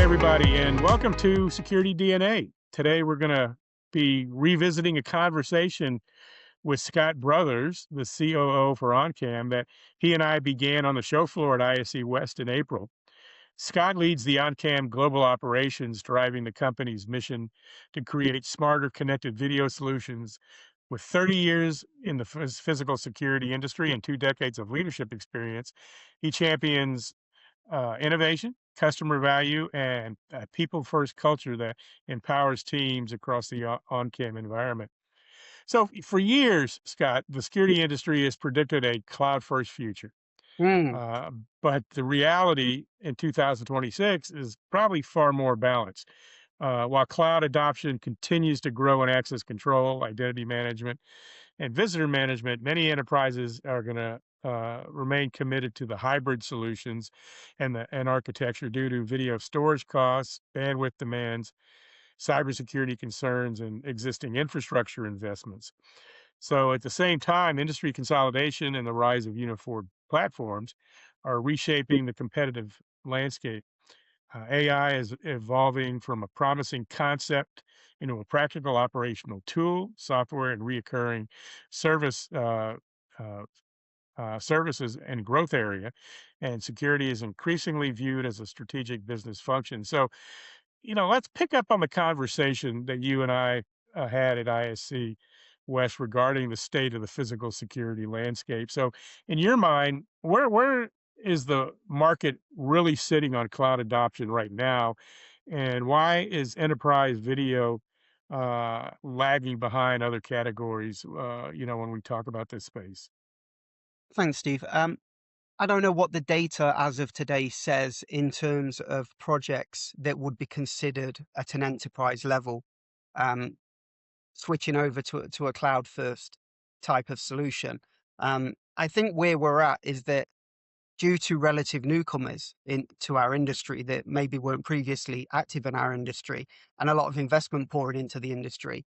everybody, and welcome to SecurityDNA. Today, we're going to be revisiting a conversation with Scott Brothers, the COO for OnCam, that he and I began on the show floor at ISC West in April. Scott leads the OnCam global operations, driving the company's mission to create smarter connected video solutions. With 30 years in the physical security industry and 2 decades of leadership experience, he champions innovation, customer value, and a people-first culture that empowers teams across the OnCam environment. So for years, Scott, the security industry has predicted a cloud-first future. Uh, but the reality in 2026 is probably far more balanced. While cloud adoption continues to grow in access control, identity management, and visitor management, many enterprises are going to remain committed to the hybrid solutions and architecture due to video storage costs, bandwidth demands, cybersecurity concerns, and existing infrastructure investments. So at the same time, industry consolidation and the rise of uniform platforms are reshaping the competitive landscape. AI is evolving from a promising concept into a practical operational tool, software and reoccurring service services and growth area, and security is increasingly viewed as a strategic business function. So, let's pick up on the conversation that you and I had at ISC West regarding the state of the physical security landscape. So, in your mind, where is the market really sitting on cloud adoption right now, and why is enterprise video lagging behind other categories? When we talk about this space. Thanks, Steve. I don't know what the data as of today says in terms of projects that would be considered at an enterprise level, switching over to a cloud first type of solution. I think where we're at is that due to relative newcomers into our industry that maybe weren't previously active in our industry and a lot of investment pouring into the industry,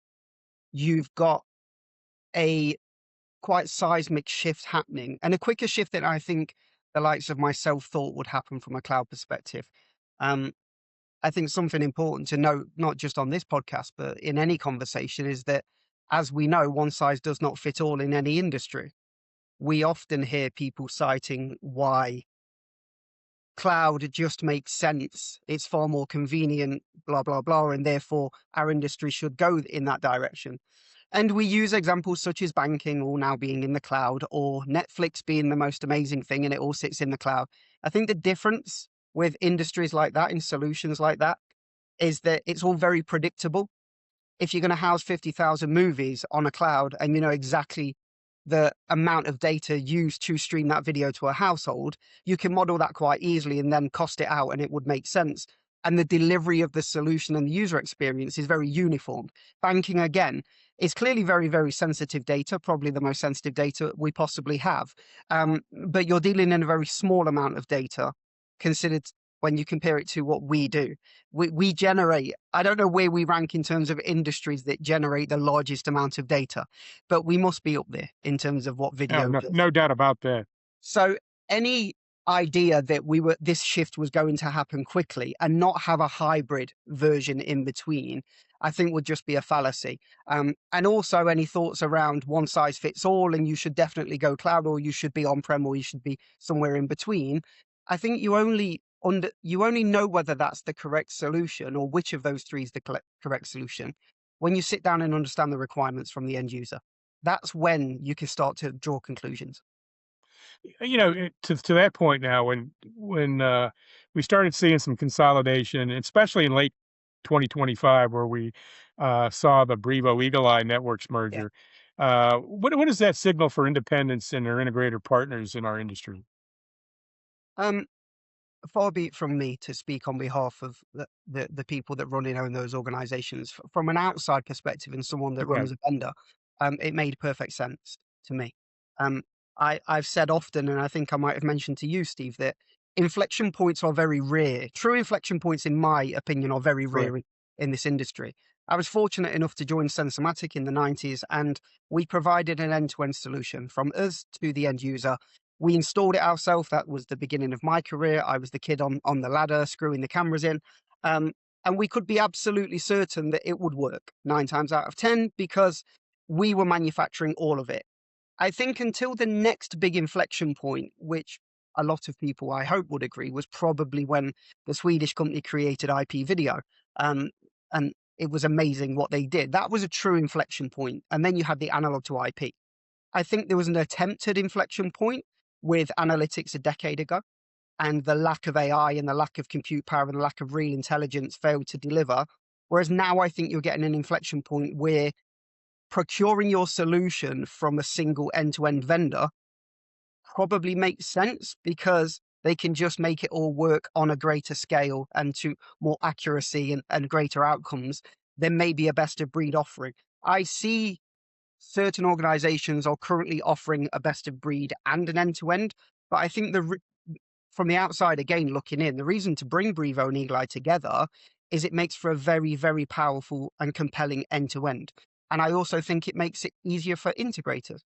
you've got a quite seismic shift happening, and a quicker shift than I think the likes of myself thought would happen from a cloud perspective. I think something important to note, not just on this podcast, but in any conversation, is that, as we know, one size does not fit all in any industry. We often hear people citing why cloud just makes sense. It's far more convenient, blah, blah, blah, and therefore our industry should go in that direction. And we use examples such as banking all now being in the cloud, or Netflix being the most amazing thing and it all sits in the cloud. I think the difference with industries like that, in solutions like that, is that it's all very predictable. If you're going to house 50,000 movies on a cloud and you know exactly the amount of data used to stream that video to a household, you can model that quite easily and then cost it out and it would make sense. And the delivery of the solution and the user experience is very uniform. Banking, again, is clearly very, very sensitive data, probably the most sensitive data we possibly have. But you're dealing in a very small amount of data considered when you compare it to what we do. We generate, I don't know where we rank in terms of industries that generate the largest amount of data, but we must be up there in terms of what video does. No doubt about that. So any idea that this shift was going to happen quickly and not have a hybrid version in between, I think would just be a fallacy. And also any thoughts around one size fits all and you should definitely go cloud, or you should be on-prem, or you should be somewhere in between. I think you only know whether that's the correct solution, or which of those three is the correct solution, when you sit down and understand the requirements from the end user. That's when you can start to draw conclusions. To that point now, when we started seeing some consolidation, especially in late 2025, where we saw the Brivo Eagle Eye Networks merger, what does that signal for independents and their integrator partners in our industry? Far be it from me to speak on behalf of the people that run and own those organizations. From an outside perspective and someone that runs a vendor, it made perfect sense to me. I've said often, and I think I might have mentioned to you, Steve, that inflection points are very rare. True inflection points, in my opinion, are very rare in this industry. I was fortunate enough to join Sensormatic in the 90s, and we provided an end-to-end solution from us to the end user. We installed it ourselves. That was the beginning of my career. I was the kid on the ladder, screwing the cameras in. Um, and we could be absolutely certain that it would work 9 times out of 10 because we were manufacturing all of it. I think until the next big inflection point, which a lot of people I hope would agree was probably when the Swedish company created IP video. Um, and it was amazing what they did. That was a true inflection point. And then you had the analog to IP. I think there was an attempted inflection point with analytics a decade ago, and the lack of AI and the lack of compute power and the lack of real intelligence failed to deliver. Whereas now I think you're getting an inflection point where procuring your solution from a single end-to-end vendor probably makes sense because they can just make it all work on a greater scale and to more accuracy and greater outcomes. There may be a best of breed offering. I see certain organizations are currently offering a best of breed and an end to end, but I think from the outside, again, looking in, the reason to bring Brivo and Eagle Eye together is it makes for a very, very powerful and compelling end to end. And I also think it makes it easier for integrators.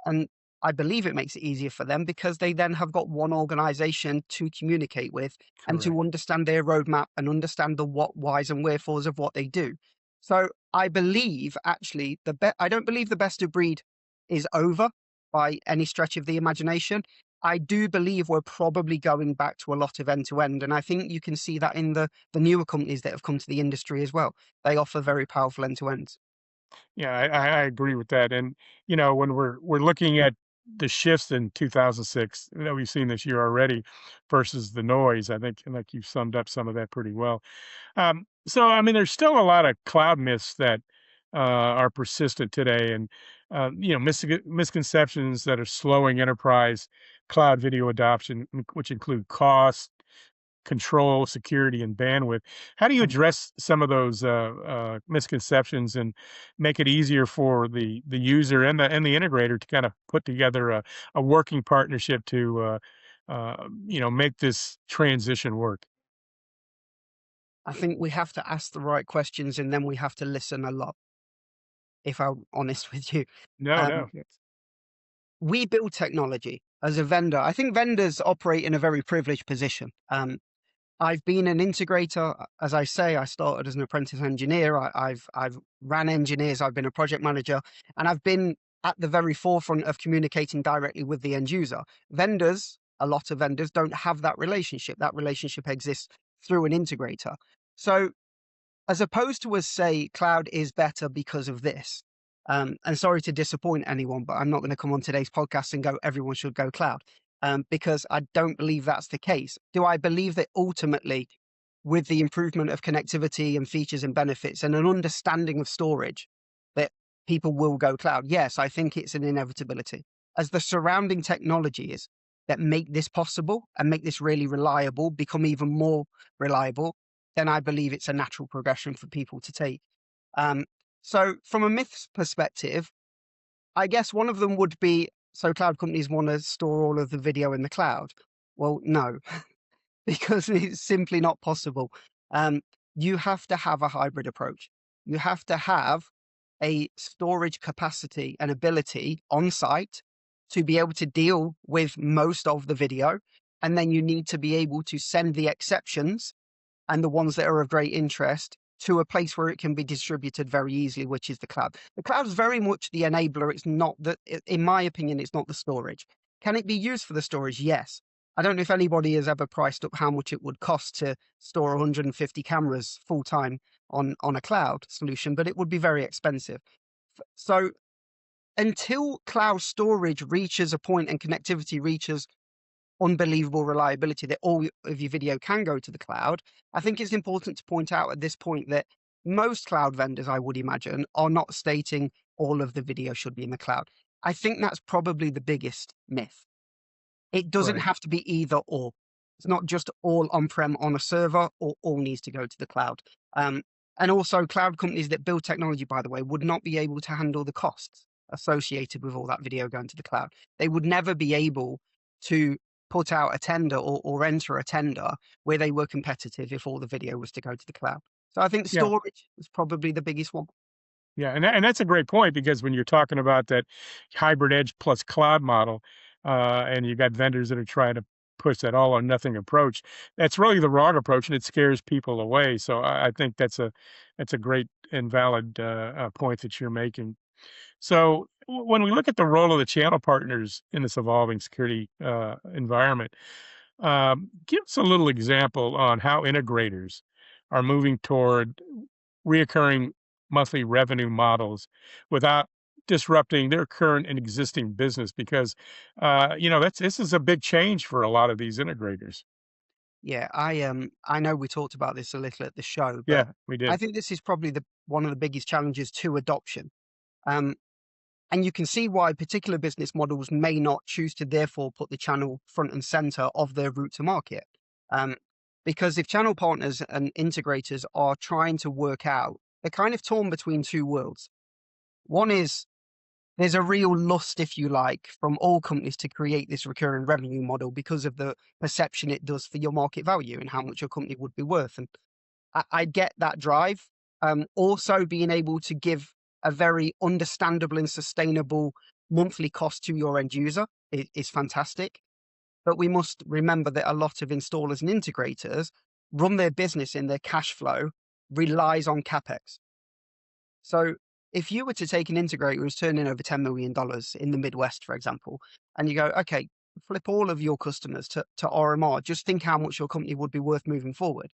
And I believe it makes it easier for them because they then have got one organization to communicate with and to Correct. understand their roadmap and understand the what, whys, and wherefores of what they do. So I believe actually I don't believe the best of breed is over by any stretch of the imagination. I do believe we're probably going back to a lot of end to end. And I think you can see that in the newer companies that have come to the industry as well. They offer very powerful end to ends. Yeah, I agree with that. And when we're looking at the shifts in 2006 that we've seen this year already versus the noise, I think like you've summed up some of that pretty well. So I mean, there's still a lot of cloud myths that are persistent today, and misconceptions that are slowing enterprise cloud video adoption, which include cost, control, security, and bandwidth. How do you address some of those misconceptions and make it easier for the user and the integrator to kind of put together a working partnership to make this transition work? I think we have to ask the right questions and then we have to listen a lot, if I'm honest with you. No, Um, no. Yes. we build technology as a vendor. I think vendors operate in a very privileged position. I've been an integrator, as I say. I started as an apprentice engineer. I've ran engineers. I've been a project manager, and I've been at the very forefront of communicating directly with the end user. Vendors, a lot of vendors, don't have that relationship. That relationship exists through an integrator. So as opposed to us say cloud is better because of this. And sorry to disappoint anyone, but I'm not going to come on today's podcast and go, everyone should go cloud, because I don't believe that's the case. Do I believe that ultimately, with the improvement of connectivity and features and benefits and an understanding of storage, that people will go cloud? Yes, I think it's an inevitability. As the surrounding technologies that make this possible and make this really reliable become even more reliable, then I believe it's a natural progression for people to take. Um, so, from a myths perspective, I guess one of them would be so cloud companies want to store all of the video in the cloud. Well, no, because it's simply not possible. Um, you have to have a hybrid approach. You have to have a storage capacity and ability on site to be able to deal with most of the video. And then you need to be able to send the exceptions and the ones that are of great interest to a place where it can be distributed very easily, which is the cloud. The cloud is very much the enabler. It's not that, in my opinion, it's not the storage. Can it be used for the storage? Yes. I don't know if anybody has ever priced up how much it would cost to store 150 cameras full time on a cloud solution, but it would be very expensive. So until cloud storage reaches a point and connectivity reaches unbelievable reliability that all of your video can go to the cloud, I think it's important to point out at this point that most cloud vendors, I would imagine, are not stating all of the video should be in the cloud. I think that's probably the biggest myth. It doesn't Right. have to be either or. It's not just all on-prem on a server or all needs to go to the cloud. Um, and also cloud companies that build technology, by the way, would not be able to handle the costs associated with all that video going to the cloud. They would never be able to put out a tender or enter a tender where they were competitive if all the video was to go to the cloud. So I think Yeah. storage is probably the biggest one. Yeah, and that's a great point because when you're talking about that hybrid edge plus cloud model, and you got vendors that are trying to push that all or nothing approach. That's really the wrong approach, and it scares people away. So I think that's a great and valid point that you're making. So when we look at the role of the channel partners in this evolving security environment, give us a little example on how integrators are moving toward reoccurring monthly revenue models without disrupting their current and existing business, because this is a big change for a lot of these integrators. Yeah, I know we talked about this a little at the show, but Yeah, we I did. think this is probably the one of the biggest challenges to adoption. Um, and you can see why particular business models may not choose to therefore put the channel front and center of their route to market. Um, because if channel partners and integrators are trying to work out, they're kind of torn between two worlds. One is there's a real lust, if you like, from all companies to create this recurring revenue model because of the perception it does for your market value and how much your company would be worth. And I get that drive. Also, being able to give a very understandable and sustainable monthly cost to your end user is fantastic. But we must remember that a lot of installers and integrators run their business in their cash flow relies on CapEx. So if you were to take an integrator who's turning over $10 million in the Midwest, for example, and you go, okay, flip all of your customers to RMR, just think how much your company would be worth moving forward.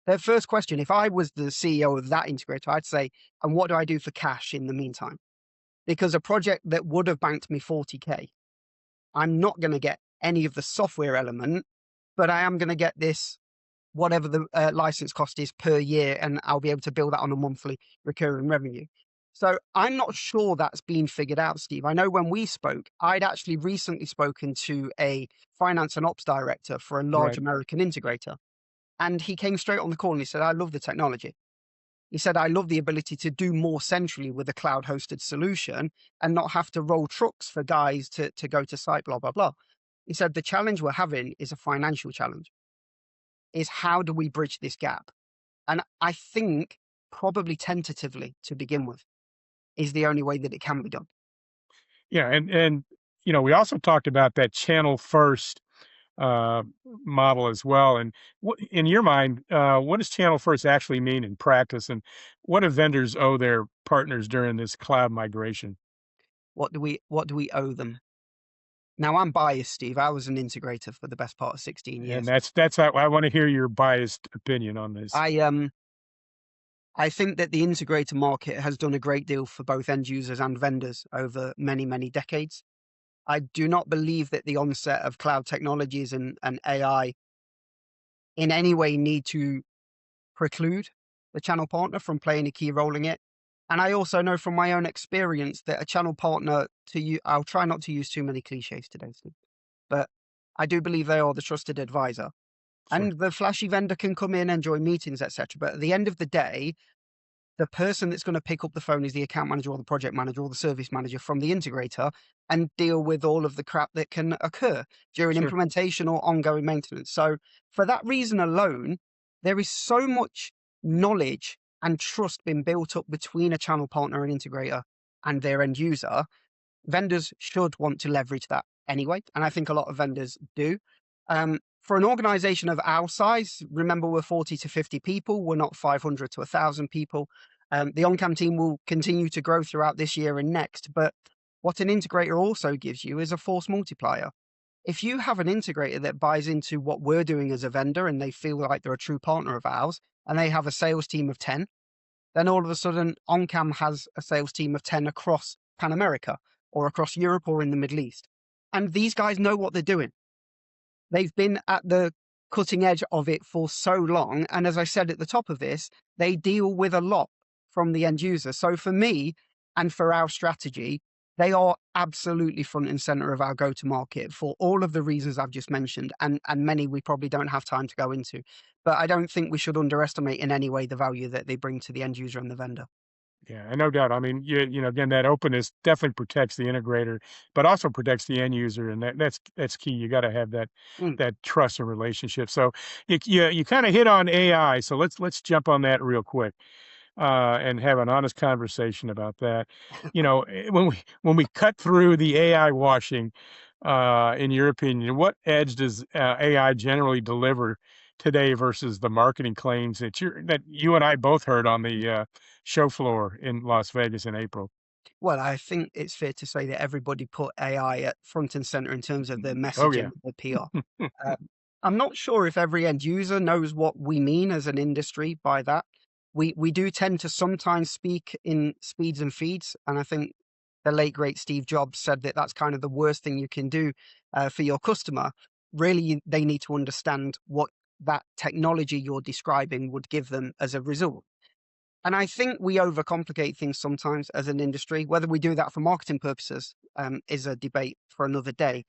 Their first question, if I was the CEO of that integrator, I'd say, and what do I do for cash in the meantime? Because a project that would have banked me 40K, I'm not going to get any of the software element, but I am going to get this, whatever the license cost is per year, and I'll be able to bill that on a monthly recurring revenue. So I'm not sure that's been figured out, Steve. I know when we spoke, I'd actually recently spoken to a finance and ops director for a large Right. American integrator. And he came straight on the call and he said, I love the technology. He said, I love the ability to do more centrally with a cloud hosted solution and not have to roll trucks for guys to go to site, blah, blah, blah. He said, the challenge we're having is a financial challenge, is how do we bridge this gap? And I think probably tentatively to begin with is the only way that it can be done. Yeah, and we also talked about that channel first uh, model as well. And in your mind, what does channel first actually mean in practice, and what do vendors owe their partners during this cloud migration? What do we owe them? Now I'm biased, Steve. I was an integrator for the best part of 16 And years. that's how I want to hear your biased opinion on this. I think that the integrator market has done a great deal for both end users and vendors over many, many decades. I do not believe that the onset of cloud technologies and AI in any way need to preclude the channel partner from playing a key role in it. And I also know from my own experience that a channel partner to you, I'll try not to use too many cliches today, Steve, but I do believe they are the trusted advisor. Sure, And the flashy vendor can come in and join meetings, etc. But at the end of the day, the person that's going to pick up the phone is the account manager or the project manager or the service manager from the integrator and deal with all of the crap that can occur during sure. implementation or ongoing maintenance. So, for that reason alone, there is so much knowledge and trust being built up between a channel partner and integrator and their end user. Vendors should want to leverage that anyway. And I think a lot of vendors do. For an organization of our size, remember we're 40 to 50 people, we're not 500 to 1,000 people. The OnCam team will continue to grow throughout this year and next. But what an integrator also gives you is a force multiplier. If you have an integrator that buys into what we're doing as a vendor and they feel like they're a true partner of ours and they have a sales team of 10, then all of a sudden OnCam has a sales team of 10 across Pan America or across Europe or in the Middle East. And these guys know what they're doing. They've been at the cutting edge of it for so long. And as I said at the top of this, they deal with a lot from the end user. So for me and for our strategy, they are absolutely front and center of our go to market for all of the reasons I've just mentioned, and many we probably don't have time to go into. But I don't think we should underestimate in any way the value that they bring to the end user and the vendor. Yeah, and no doubt. I mean, again, that openness definitely protects the integrator, but also protects the end user, and that's key. You got to have Mm. that trust and relationship. So you kind of hit on AI. So let's jump on that real quick and have an honest conversation about that. When we cut through the AI washing, in your opinion? What edge does AI generally deliver today versus the marketing claims that you and I both heard on the show floor in Las Vegas in April? Well, I think it's fair to say that everybody put AI at front and center in terms of their Oh messaging, yeah. the PR. I'm not sure if every end user knows what we mean as an industry by that. We do tend to sometimes speak in speeds and feeds, and I think the late great Steve Jobs said that that's kind of the worst thing you can do for your customer. Really, they need to understand what that technology you're describing would give them as a result. And I think we overcomplicate things sometimes as an industry. Whether we do that for marketing purposes is a debate for another day.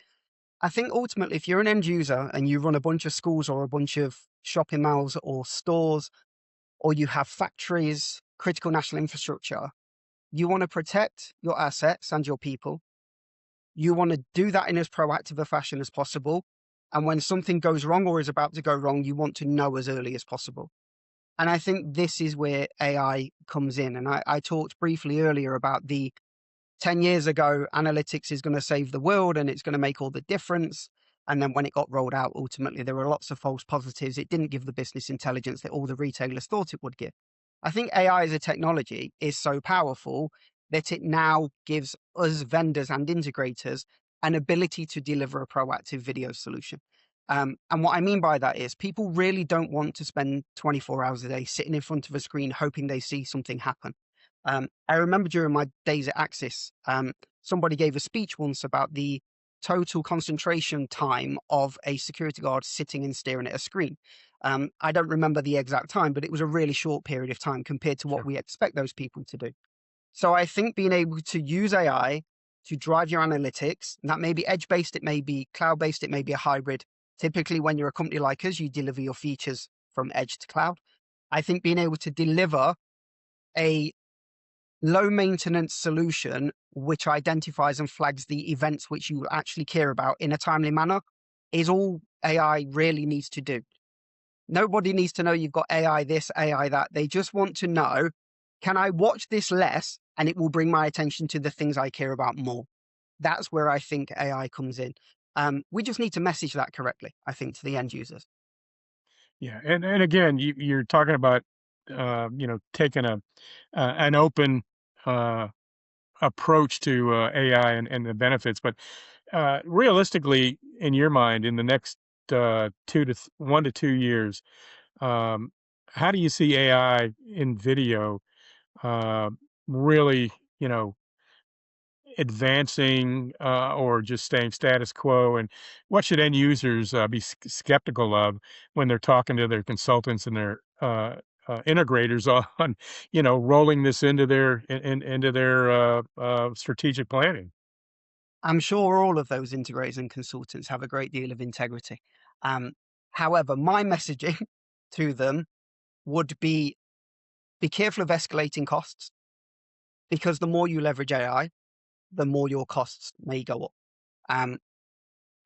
I think ultimately, if you're an end user and you run a bunch of schools or a bunch of shopping malls or stores, or you have factories, critical national infrastructure, you want to protect your assets and your people. You want to do that in as proactive a fashion as possible. And when something goes wrong or is about to go wrong, you want to know as early as possible. And I think this is where AI comes in. And I talked briefly earlier about the 10 years ago, analytics is going to save the world and it's going to make all the difference. And then when it got rolled out, ultimately, there were lots of false positives. It didn't give the business intelligence that all the retailers thought it would give. I think AI as a technology is so powerful that it now gives us vendors and integrators an ability to deliver a proactive video solution. And what I mean by that is people really don't want to spend 24 hours a day sitting in front of a screen hoping they see something happen. I remember during my days at Axis, somebody gave a speech once about the total concentration time of a security guard sitting and staring at a screen. I don't remember the exact time, but it was a really short period of time compared to what Sure. we expect those people to do. So I think being able to use AI to drive your analytics, and that may be edge based, it may be cloud based, it may be a hybrid. Typically, when you're a company like us, you deliver your features from edge to cloud. I think being able to deliver a low maintenance solution which identifies and flags the events which you actually care about in a timely manner is all AI really needs to do. Nobody needs to know you've got AI this, AI that. They just want to know, can I watch this less and it will bring my attention to the things I care about more? That's where I think AI comes in. We just need to message that correctly, I think, to the end users. Yeah, and again, you're talking about taking a an open uh, approach to AI and the benefits, but realistically, in your mind, in the next 1 to 2 years, um, how do you see AI in video uh, really, you know, advancing or just staying status quo? And what should end users be skeptical of when they're talking to their consultants and their integrators on, rolling this into into their strategic planning? I'm sure all of those integrators and consultants have a great deal of integrity. Um, However, my messaging to them would be careful of escalating costs because the more you leverage AI, the more your costs may go up. Um,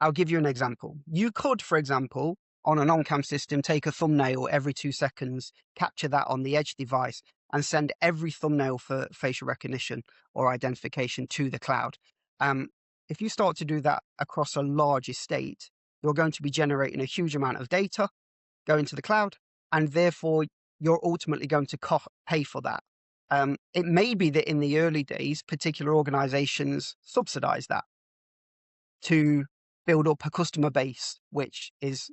I'll give you an example. You could, for example, on an OnCam system, take a thumbnail every 2 seconds, capture that on the edge device, and send every thumbnail for facial recognition or identification to the cloud. Um, if you start to do that across a large estate, you're going to be generating a huge amount of data going to the cloud, and therefore you're ultimately going to pay for that. It may be that in the early days, particular organizations subsidize that to build up a customer base, which is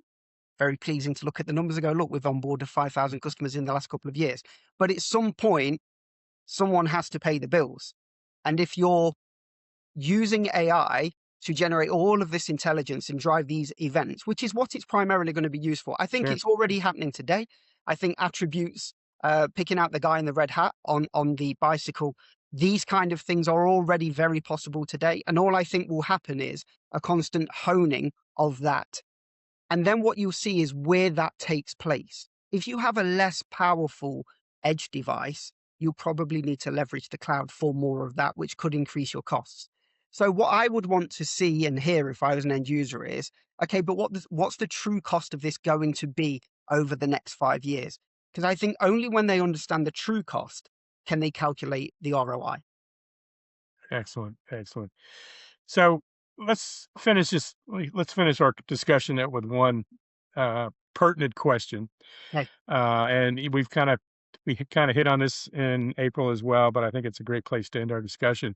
very pleasing to look at the numbers and go, look, we've onboarded 5,000 customers in the last couple of years. But at some point, someone has to pay the bills. And if you're using AI to generate all of this intelligence and drive these events, which is what it's primarily going to be used for. I think Sure. it's already happening today. I think attributes, picking out the guy in the red hat on the bicycle, these kind of things are already very possible today. And all I think will happen is a constant honing of that. And then what you'll see is where that takes place. If you have a less powerful edge device, you'll probably need to leverage the cloud for more of that, which could increase your costs. So what I would want to see and hear if I was an end user is, okay, but what's the true cost of this going to be over the next 5 years? Because I think only when they understand the true cost can they calculate the ROI. Excellent. Excellent. So let's finish this. Let's finish our discussion with one pertinent question. Okay. And we kind of hit on this in April as well, but I think it's a great place to end our discussion.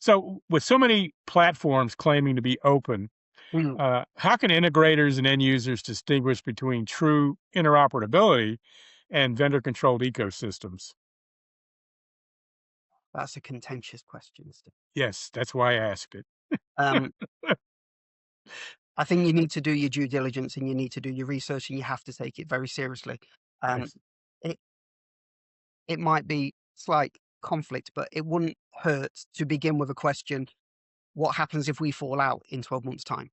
So, with so many platforms claiming to be open, Mm, how can integrators and end users distinguish between true interoperability and vendor-controlled ecosystems? that's a contentious question, Steve. Yes, that's why I asked it. Um, I think you need to do your due diligence and you need to do your research and you have to take it very seriously. Um, Yes, it it might be slight conflict, but it wouldn't hurt to begin with a question: what happens if we fall out in 12 months' time?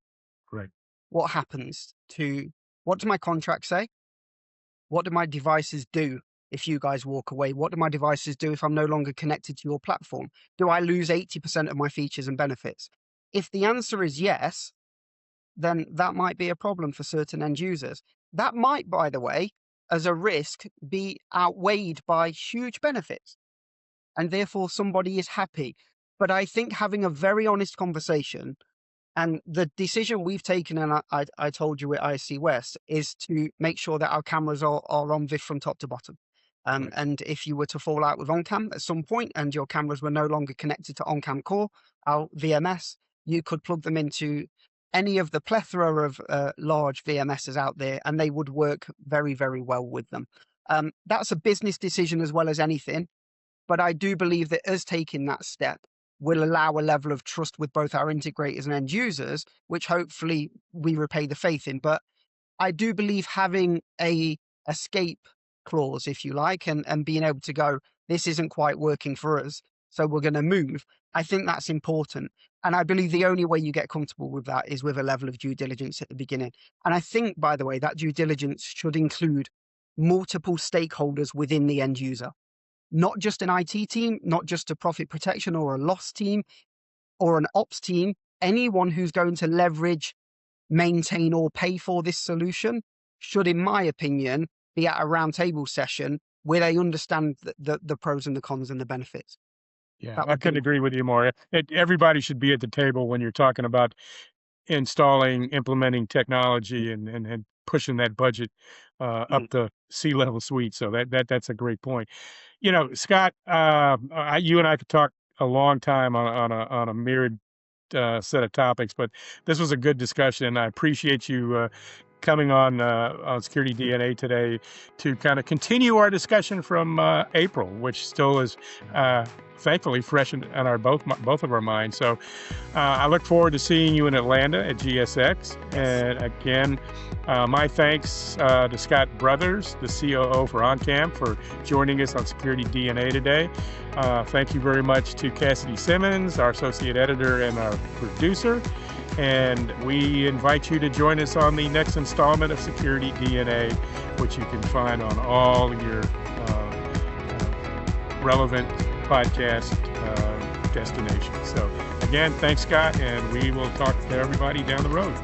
right, What happens to what does my contract say? What do my devices do if you guys walk away? What do my devices do if I'm no longer connected to your platform? Do I lose 80% of my features and benefits? If the answer is yes, then that might be a problem for certain end users. That might, by the way, as a risk, be outweighed by huge benefits, and therefore somebody is happy. But I think having a very honest conversation, and the decision we've taken, and I told you at ISC West, is to make sure that our cameras are on VIF from top to bottom. right. And if you were to fall out with OnCam at some point and your cameras were no longer connected to OnCam Core, our VMS, you could plug them into any of the plethora of large VMSs out there, and they would work very, very well with them. That's a business decision as well as anything. But I do believe that us taking that step will allow a level of trust with both our integrators and end users, which hopefully we repay the faith in. But I do believe having a escape clause, if you like, and being able to go, this isn't quite working for us, so we're going to move. I think that's important. And I believe the only way you get comfortable with that is with a level of due diligence at the beginning. And I think, by the way, that due diligence should include multiple stakeholders within the end user, not just an IT team, not just a profit protection or a loss team or an ops team. Anyone who's going to leverage, maintain, or pay for this solution should, in my opinion, be at a roundtable session where they understand the pros and the cons and the benefits. Yeah, That I would be couldn't agree with you more. Everybody should be at the table when you're talking about installing, implementing technology, and pushing that budget up mm, the C-level suite. So that's a great point. You know, Scott, you and I could talk a long time on a myriad set of topics, but this was a good discussion, and I appreciate you coming on Security DNA today to kind of continue our discussion from April, which still is thankfully fresh in our both of our minds. So I look forward to seeing you in Atlanta at GSX. yes. And again, my thanks to Scott Brothers, the COO for OnCam, for joining us on Security DNA today. Thank you very much to Cassidy Simmons, our associate editor and our producer. And we invite you to join us on the next installment of Security DNA, which you can find on all your relevant podcast destinations. So again, thanks, Scott, and we will talk to everybody down the road.